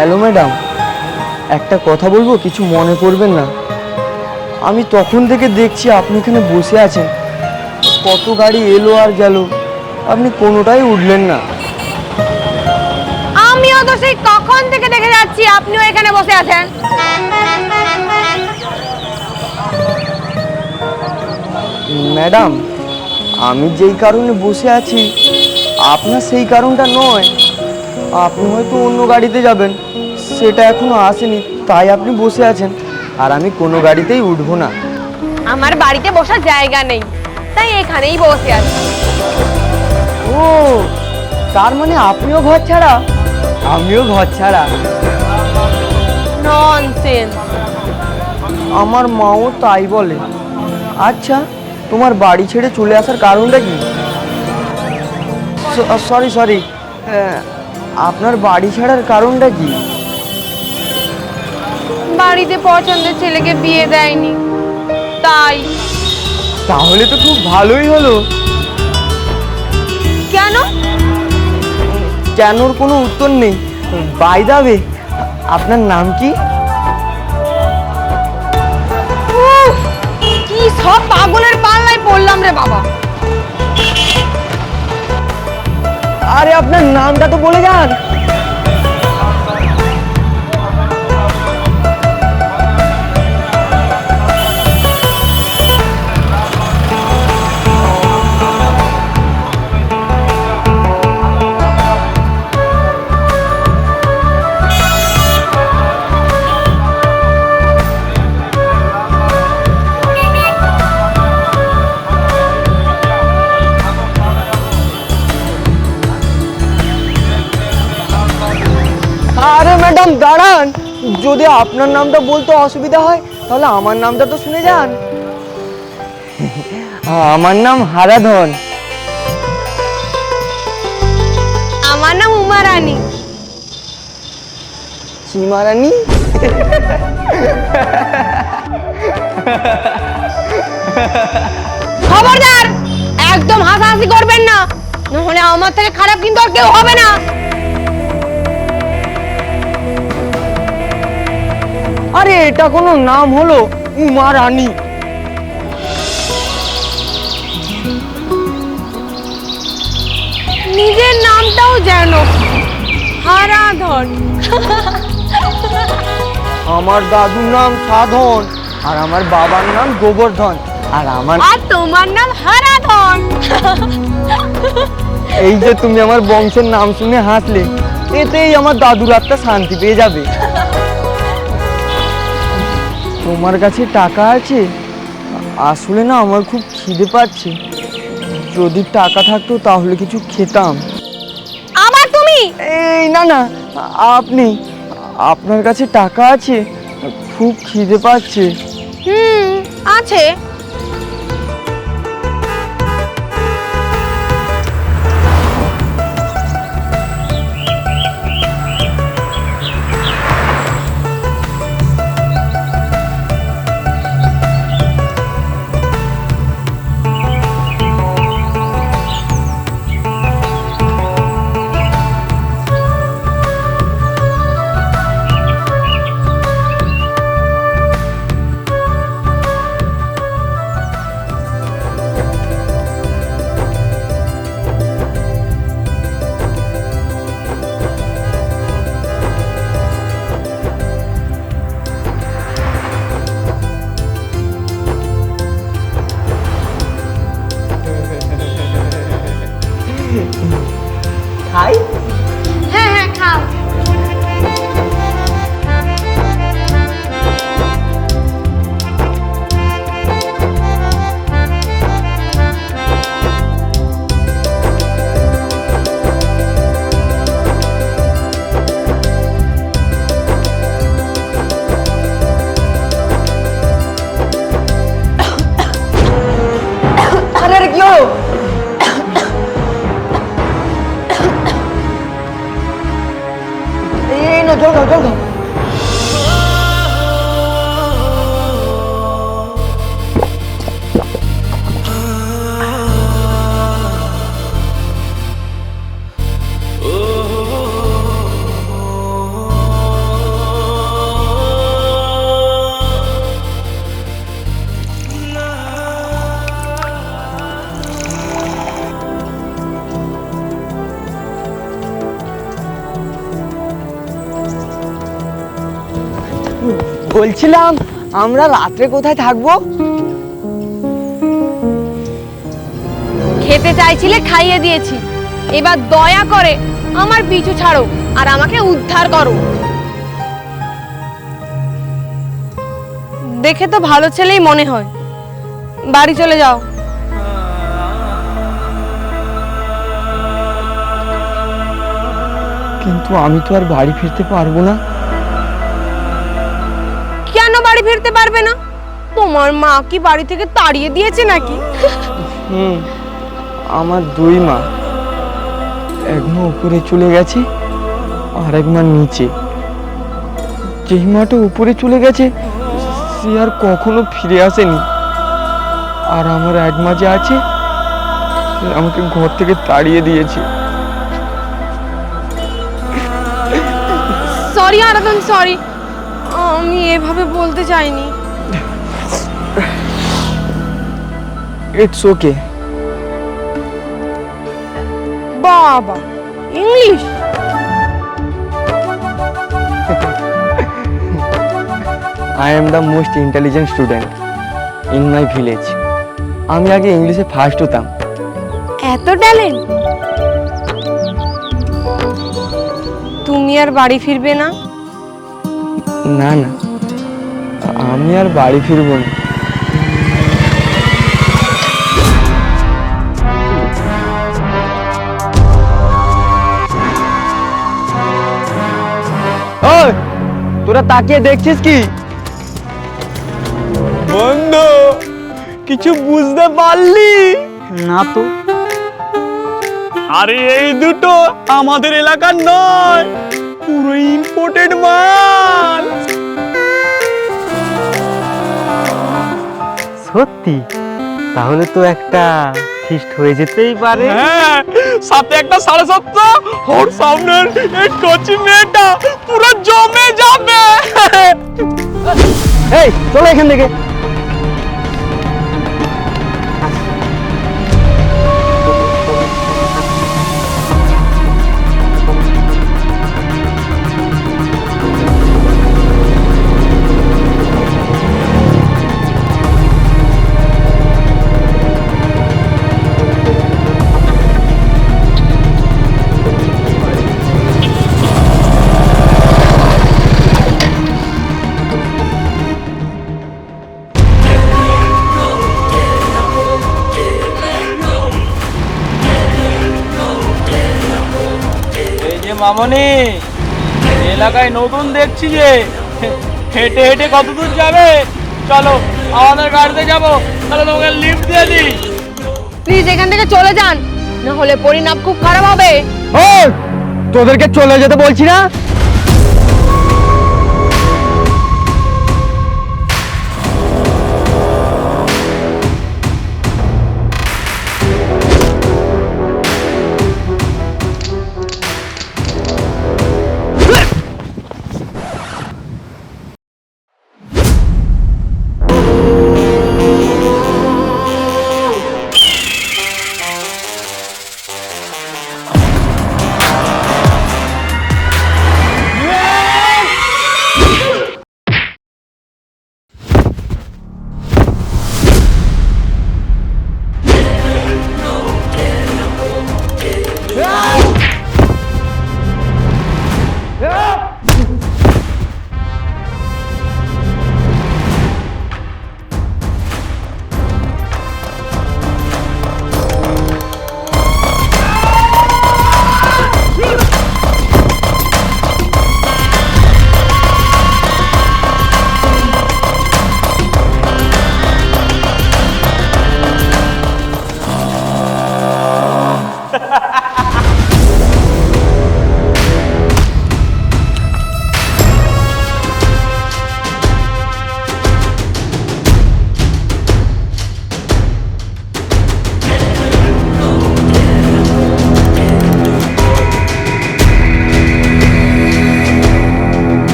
Hello madam, একটা কথা বলবো, কিছু মনে করবেন না। আমি তখন থেকে দেখছি আপনি এখানে বসে আছেন, কত গাড়ি এলো আর গেল, আপনি কোনোটাই উঠলেন না। আমিও তো সেই কখন থেকে দেখে যাচ্ছি আপনিও এখানে বসে আছেন। ম্যাডাম, আমি যেই কারণে বসে আছি আপনার সেই কারণটা নয়। আপনি হয়তো অন্য গাড়িতে যাবেন, সেটা এখনো আসেনি, তাই আপনি বসে আছেন। আর আমি কোনো গাড়িতেই উঠবো না। আমার বাড়িতে বসার জায়গা নেই, তাই এখানেই বসে আছি। ও, তার মানে আপনিও ঘর ছাড়া? আমিও ঘর ছাড়া। ননসেন্স। আমার মাও তাই বলে। আচ্ছা, তোমার বাড়ি ছেড়ে চলে আসার কারণটা কি? সরি, আপনার বাড়ি ছাড়ার কারণটা কি? বাড়িতে পছন্দের ছেলেকে বিয়ে দেয়নি, তাই। তাহলে তো খুব ভালোই হলো। কেন? কেনর কোনো উত্তর নেই। বাই দ্য ওয়ে, আপনার নাম কি? উফ, কি সব পাগলের পাল্লায় পড়লাম রে বাবা। আরে আপনার নামটা তো বলে যান। আরে ম্যাডাম দাঁড়ান, যদি আপনার নামটা বলতে অসুবিধা হয় তাহলে আমার নামটা তো শুনে যান। আমার নাম হারাধন। আমার নাম উমা রানী। সীমা রানী? খবরদার, একদম হাসাহাসি করবেন না, নাহলে আমার থেকে খারাপ কিন্তু আর কেউ হবে না। আরে এটা কোনো নাম হলো? উমা রানী। নিজের নামটাও জানো, হারাধন। আমার দাদুর নাম সাধন, আর আমার বাবার নাম গোবর্ধন, আর তোমার নাম হারাধন। এই যে তুমি আমার বংশের নাম শুনে হাসলে, এতেই আমার দাদুর আত্মা শান্তি পেয়ে যাবে। তোমার কাছে টাকা আছে? আসলে না, আমার খুব খিদে পাচ্ছে, যদি টাকা থাকতো তাহলে কিছু খেতাম। আবার তুমি? এই না, আপনি, আপনার কাছে টাকা আছে? খুব খিদে পাচ্ছে। আছে। খাই? জল খাও জল খাও। বলছিলাম আমরা রাত্রে কোথায় থাকবো? খেতে চাইছিলে, খাইয়ে দিয়েছি। এবার দয়া করে আমার পিছু ছাড়ো আর আমাকে উদ্ধার করো। দেখে তো ভালো ছেলেই মনে হয়। বাড়ি চলে যাও। কিন্তু আমি তো আর বাড়ি ফিরতে পারবো না। কেন বাড়ি ফিরতে পারবে না? তোমার মা কি বাড়ি থেকে তাড়িয়ে দিয়েছে নাকি? আমার দুই মা, এক মা উপরে চলে গেছে আর এক মা নিচে। যেই মাটা উপরে চলে গেছে সে আর কখনো ফিরে আসেনি, আর আমার এক মা যে আছে সে আমাকে ঘর থেকে তাড়িয়ে দিয়েছে। সরি আরাধন, সরি, আমি এভাবে বলতে চাইনি। It's okay. বাবা, English? I am the most intelligent student in my village. আমি আগে ইংলিশে ফার্স্ট হতাম। এত ট্যালেন্ট! তুমি আর বাড়ি ফিরবে না? না না, আমি আর বাড়ি ফিরবো না। ওই, তোরা তাকিয়ে দেখছিস কি? বন্ধু, কিছু বুঝতে পারলি? না তো। আরে এই দুটো আমাদের এলাকার নয়, পুরো ইম্পোর্টেড মাল। সত্যি? তাহলে তো একটা ফিস্ট হয়ে যেতেই পারে। হ্যাঁ, সাথে একটা 7.5 ওর সামনের এই কচি মেয়েটা পুরো জমে যাবে। এই চলো এখান থেকে। মামনি, এলাকায় নতুন দেখছি যে হেঁটে হেঁটে কত দূর যাবে? চলো আমাদের গাড়িতে যাবো, তাহলে তোমাকে লিফট দিয়ে দিই। প্লিজ এখান থেকে চলে যান, না হলে পরিণাম খুব খারাপ হবে। ওই, তোদেরকে চলে যেতে বলছি না?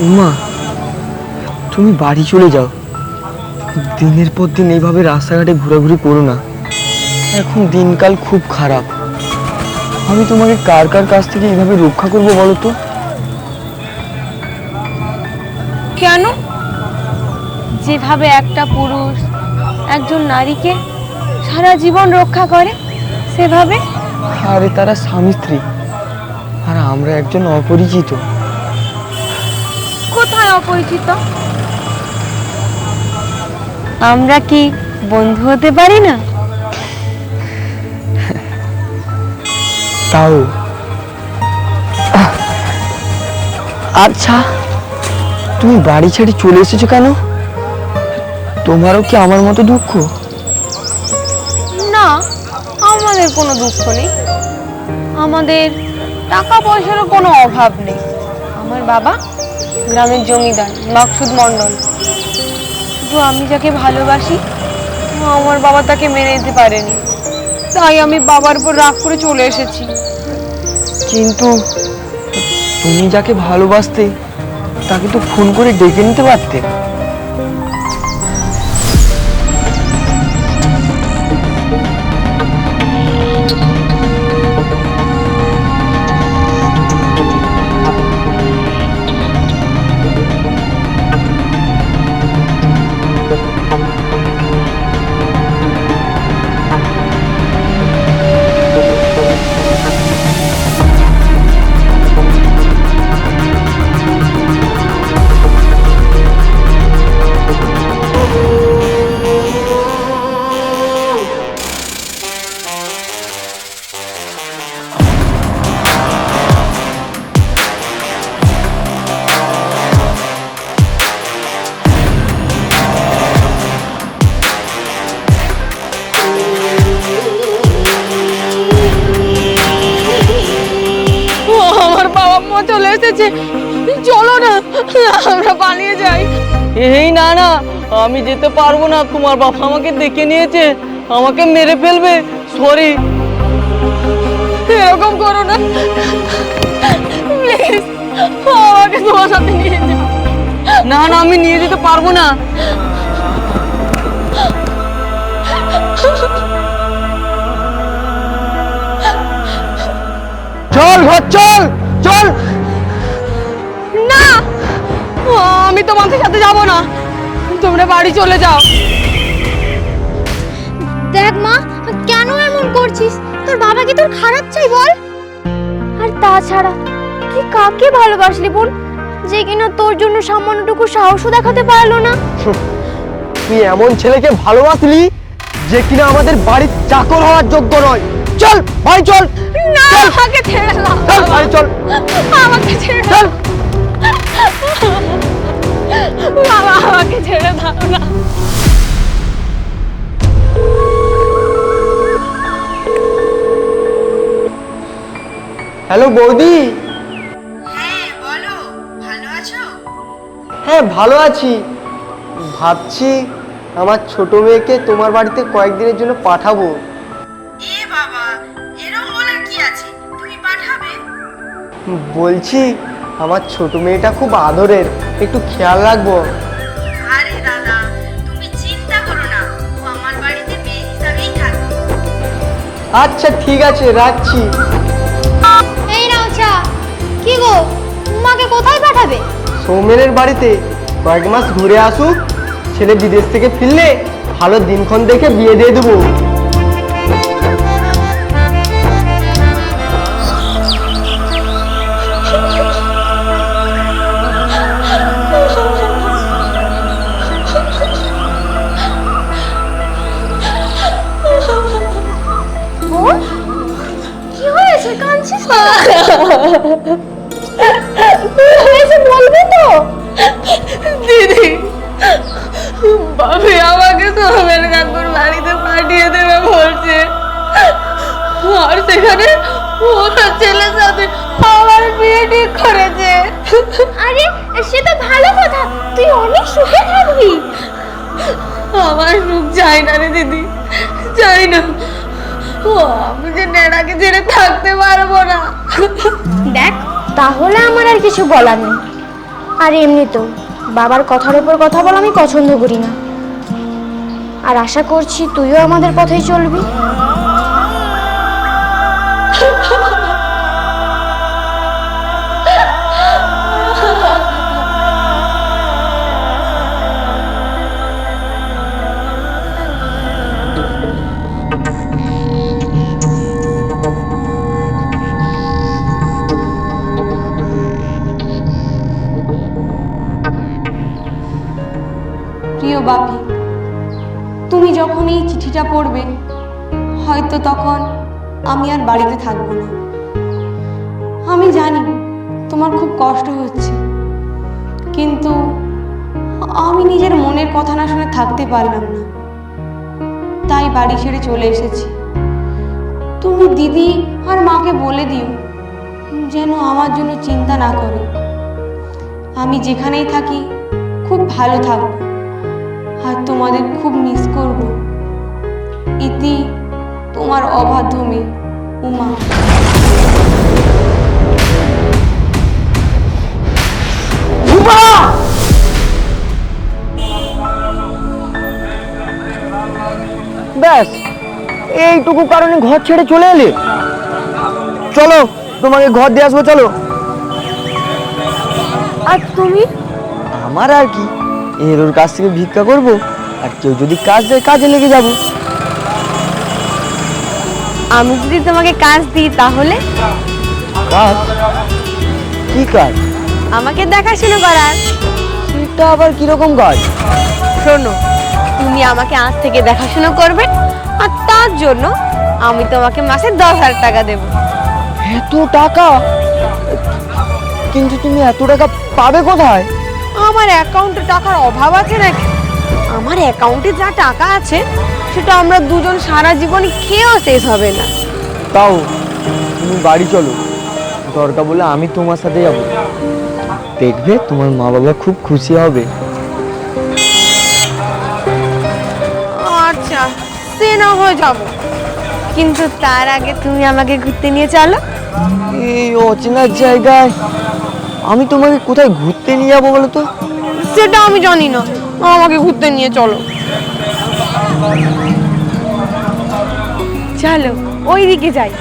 উমা, তুমি বাড়ি চলে যাও। দিনের পর দিন এইভাবে রাস্তাঘাটে ঘোরাঘুরি করো না। এখন দিনকাল খুব খারাপ। আমি তোমাকে কার কার কাছ থেকে এইভাবে রক্ষা করবো বলো তো? কেন? যেভাবে একটা পুরুষ একজন নারীকে সারা জীবন রক্ষা করে সেভাবে। আরে তারা স্বামী স্ত্রী, আর আমরা একজন অপরিচিত। কোথায় অপরিচিত? আমরা কি বন্ধু হতে পারি না? তাও আচ্ছা, তুমি বাড়ি ছেড়ে চলে এসেছো কেন? তোমারও কি আমার মতো দুঃখ? না, আমাদের কোনো দুঃখ নেই। আমাদের টাকা পয়সারও কোনো অভাব নেই। আমার বাবা গ্রামের জমিদার মাকসুদ মণ্ডল। শুধু আমি যাকে ভালোবাসি আমার বাবা তাকে মেনে নিতে পারেনি, তাই আমি বাবার উপর রাগ করে চলে এসেছি। কিন্তু তুমি যাকে ভালোবাসতে তাকে তো ফোন করে ডেকে নিতে পারতে। আমার বাবা মা চলে এসেছে, চলো না আমরা পালিয়ে যাই। এই না না, আমি যেতে পারবো না। তোমার বাবা আমাকে ডেকে নিয়েছে, আমাকে মেরে ফেলবে। সরি। এরকম করো না প্লিজ, আমাকে তোমার সাথে নিয়ে যাও। না না, আমি নিয়ে যেতে পারবো না। চল ঘর, চল চল। না, আমি তোমাদের সাথে যাব না, তোমরা বাড়ি চলে যাও। দেখ মা, কেন এমন করছিস? তোর বাবা কি তোর খারাপ চাই বল? আর তাছাড়া তুই কাকে ভালোবাসলি বল, যে কিনা তোর জন্য সামান্যটুকু সাহসও দেখাতে পারলো না? তুই এমন ছেলেকে ভালোবাসলি যে কিনা আমাদের বাড়ির চাকর হওয়ার যোগ্য নয়। চল বাড়ি চল। না, আমাকে ছেড়ে দাও। চল বাড়ি চল। আমাকে ছেড়ে চল। বাবা, আমাকে ছেড়ে দাও না। হ্যালো বৌদি। হ্যাঁ বলো, ভালো আছো? হ্যাঁ ভালো আছি। ভাবছি আমার ছোট মেয়েকে তোমার বাড়িতে কয়েকদিনের জন্য পাঠাবো। এ বাবা, এরকম বলার কি আছে, তুমি পাঠাবে? বলছি আমার ছোট মেয়েটা খুব আদরের, একটু খেয়াল রাখবো। আরে দাদা, তুমি চিন্তা করো না, ও আমার বাড়িতে মেয়ে হিসাবেই থাকবে। আচ্ছা ঠিক আছে, রাখছি। এই নাও চা। কি গো, মাকে কোথায় পাঠাবে? সৌমেনের বাড়িতে কয়েক মাস ঘুরে আসুক, ছেলে বিদেশ থেকে ফিরলে ভালো দিনক্ষণ দেখে বিয়ে দিয়ে দেবো। কি হয়েছে, কাঁদছিস কেন? হয়েছে বলবি তো? দিদি, বাবি আমাকে সোমেন কাকুর বাড়িতে পাঠিয়ে দেবে বলছে, আর সেখানে ওর ছেলের সাথে আমার বিয়ে ঠিক করেছে। আরে সে তো ভালো কথা, তুই অনেক সুখে থাকবি। আমার সুখ চাই না রে দিদি, চাই না। ও আমি যে নেড়াকে ছেড়ে থাকতে পারবো না। দেখ, তাহলে আমার আর কিছু বলার নেই। আর এমনিতেও বাবার কথার উপর কথা বলা আমি পছন্দ করি না। আর আশা করছি তুইও আমাদের পথেই চলবি। প্রিয় বাপি, তুমি যখন এই চিঠিটা পড়বে হয়তো তখন আমি আর বাড়িতে থাকবো না। আমি জানি তোমার খুব কষ্ট হচ্ছে, কিন্তু আমি নিজের মনের কথা না শুনে থাকতে পারলাম না, তাই বাড়ি ছেড়ে চলে এসেছি। তুমি দিদি আর মাকে বলে দিও যেন আমার জন্য চিন্তা না করে। আমি যেখানেই থাকি খুব ভালো থাকবো আর তোমাদের খুব মিস করব। ইতি, তোমার অবাধ্য মেয়ে উমা। ব্যাস, এইটুকু কারণে ঘর ছেড়ে চলে এলে? চলো, তোমাকে ঘর দিয়ে আসবো, চলো। আর তুমি? আমার আর কি, এর ওর কাছ থেকে ভিক্ষা করব, আর কেউ যদি কাজ দেয় কাজে লেগে যাব। আমি যদি তোমাকে কাজ দিই তাহলে? কাজ? কি কাজ? আমাকে দেখাশোনা করার। সেটা আবার কিরকম কাজ? শোনো, তুমি আমাকে আজ থেকে দেখাশোনা করবে, আর তার জন্য আমি তোমাকে মাসে 10,000 টাকা দেব। এত টাকা? কিন্তু তুমি এত টাকা পাবে কোথায়? আমার অ্যাকাউন্টে টাকার অভাব আছে নাকি? আমার অ্যাকাউন্টে যা টাকা আছে সেটা আমরা দুজন সারা জীবন খেয়েও শেষ হবে না। তাও তুমি বাড়ি চলো, দরকার বলে আমি তোমার সাথে যাব। দেখবে তোমার মা বাবা খুব খুশি হবে। আচ্ছা, সে না হয়ে যাব, কিন্তু তার আগে তুমি আমাকে ঘুরতে নিয়ে চলো। এই অচেনা জায়গায় আমি তোমাকে কোথায় ঘুরতে নিয়ে যাবো বলো তো? সেটা আমি জানি না, আমাকে ঘুরতে নিয়ে চলো। চলো, ওই দিকে যাই।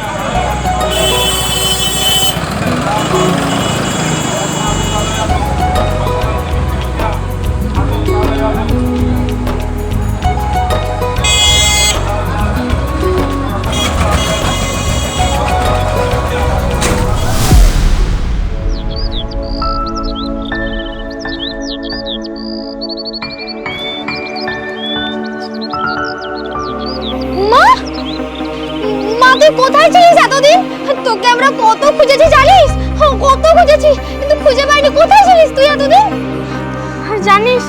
মা, মা তুই কোথায় ছিলিস এতদিন? তোকে আমরা কত খুঁজেছি জানিস? কত খুঁজেছি, কিন্তু খুঁজে পাইনি। কোথায় ছিলিস তুই এতদিন? আর জানিস,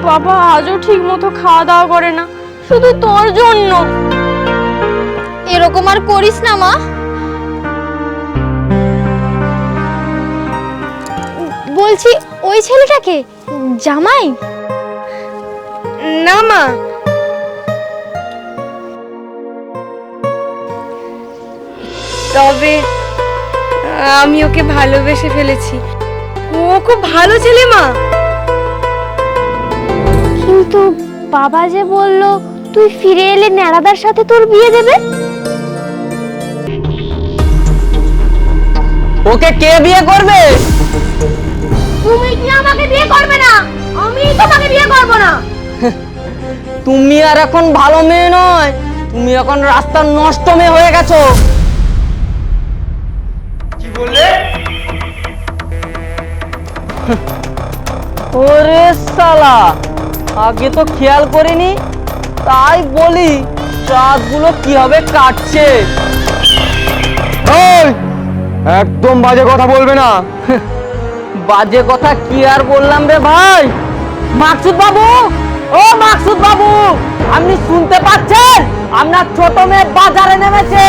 বাবা আজও ঠিক মতো খাওয়া দাওয়া করে না, শুধু তোর জন্য। এরকম আর করিস না মা। বলছি, ওই ছেলেটাকে জামাই? না মা, তবে আমি ওকে ভালোবেসে ফেলেছি। ও খুব ভালো ছেলে মা। কিন্তু বাবা যে বলল তুই ফিরে এলে ন্যাড়াদার সাথে তোর বিয়ে দেবে। ওকে কে বিয়ে করবে? তুমি কি আমাকে বিয়ে করবে না? আমি তোমাকে বিয়ে করব না। তুমি আর এখন ভালো মেয়ে নয়, তুমি এখন রাস্তার নষ্ট মেয়ে হয়ে গেছো। কি বললে? ওরে শালা, আগে তো খেয়াল করিনি, তাই বলি চাঁদগুলো কিভাবে কাটছে। একদম বাজে কথা বলবে না। বাজে কথা কি আর বললাম রে ভাই? মাকসুদ বাবু, ও মাকসুদ বাবু, আপনি শুনতে পাচ্ছেন? আপনার ছোট মেয়ে বাজারে নেমেছে।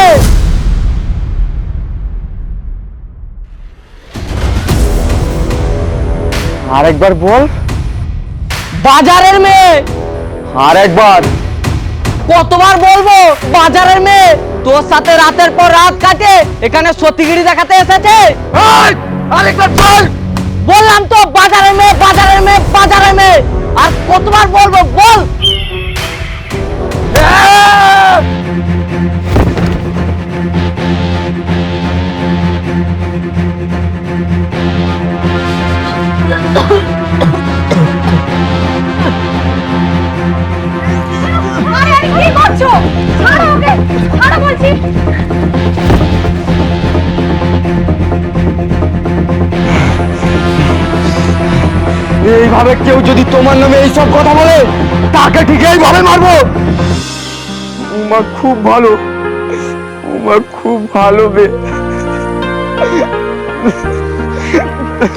আরেকবার বল। বাজারের মেয়ে। আরেকবার। কতবার বলবো বাজারের মেয়ে? তোর সাথে রাতের পর রাত কাটে এখানে সতীগিরি দেখাতে এসেছে। আরেকবার বল। বললাম তো বাজারের মেয়ে, মেয়ে, আর কতবার বলবো বল। আরে আরে কি করছো? ছাড়ো ওকে, ছাড়ো বলছি। এইভাবে কেউ যদি তোমার নামে এইসব কথা বলে তাকে ঠিক এইভাবে মারবো। উমা খুব ভালো, উমা খুব ভালো বে।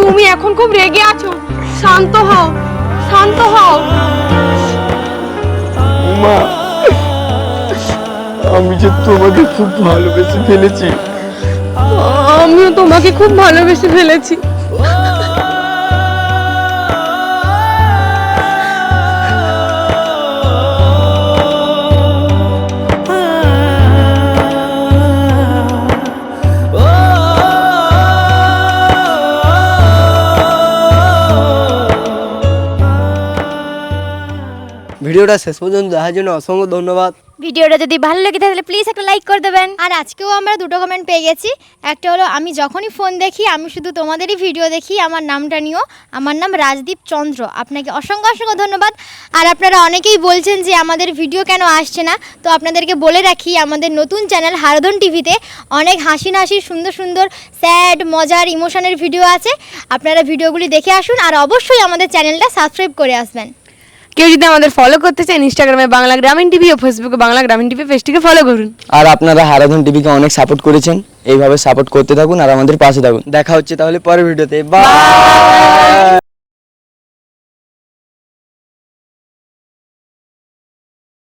তুমি এখন খুব রেগে আছো, শান্ত হও, শান্ত হও। উমা, আমি যে তোমাকে খুব ভালোবেসে ফেলেছি। আমিও তোমাকে খুব ভালোবেসে ফেলেছি। ভিডিওটা শেষ পর্যন্ত দেখার জন্য অসংখ্য ধন্যবাদ। ভিডিওটা যদি ভালো লেগে থাকে তাহলে প্লিজ একটা লাইক করে দেবেন। আর আজকেও আমরা দুটো কমেন্ট পেয়ে গেছি। একটা হলো, আমি যখনই ফোন দেখি আমি শুধু তোমাদেরই ভিডিও দেখি, আমার নামটা নিও, আমার নাম রাজদীপ চন্দ্র। আপনাকে অসংখ্য অসংখ্য ধন্যবাদ। আর আপনারা অনেকেই বলছেন যে আমাদের ভিডিও কেন আসছে না, তো আপনাদেরকে বলে রাখি আমাদের নতুন চ্যানেল হারাধন টিভিতে অনেক হাসি হাসি সুন্দর সুন্দর স্যাড মজার ইমোশনের ভিডিও আছে। আপনারা ভিডিওগুলি দেখে আসুন আর অবশ্যই আমাদের চ্যানেলটা সাবস্ক্রাইব করে আসবেন। কেউ যদি আমাদের ফলো করতে চান, ইনস্টাগ্রামে বাংলা গ্রামীণ টিভি ও ফেসবুকে বাংলা গ্রামীণ টিভি পেজটিকে ফলো করুন। আর আপনারা হারাধন টিভিকে অনেক সাপোর্ট করেছেন, এইভাবে সাপোর্ট করতে থাকুন আর আমাদের পাশে থাকুন। দেখা হচ্ছে তাহলে পরের ভিডিওতে। বাই।